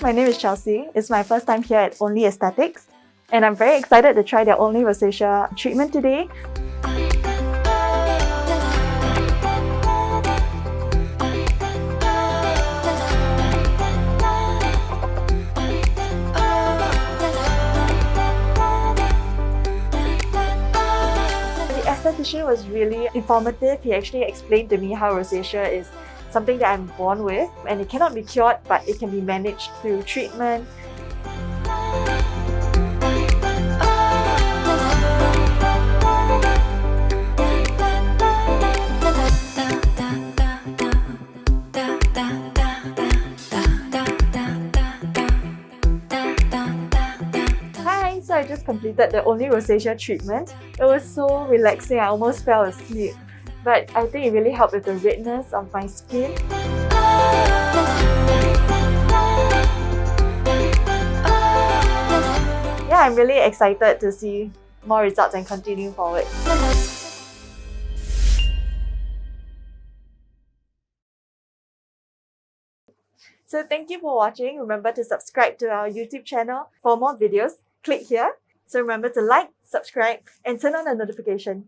my name is Chelsea. It's my first time here at Only Aesthetics, and I'm very excited to try their OnlyRosacea treatment today. The esthetician was really informative. He actually explained to me how rosacea is something that I'm born with, and it cannot be cured, but it can be managed through treatment. Hi, so I just completed the OnlyRosacea treatment. It was so relaxing, I almost fell asleep. But I think it really helped with the redness of my skin. Yeah, I'm really excited to see more results and continue forward. So thank you for watching. Remember to subscribe to our YouTube channel for more videos. Click here. So remember to like, subscribe, and turn on the notification.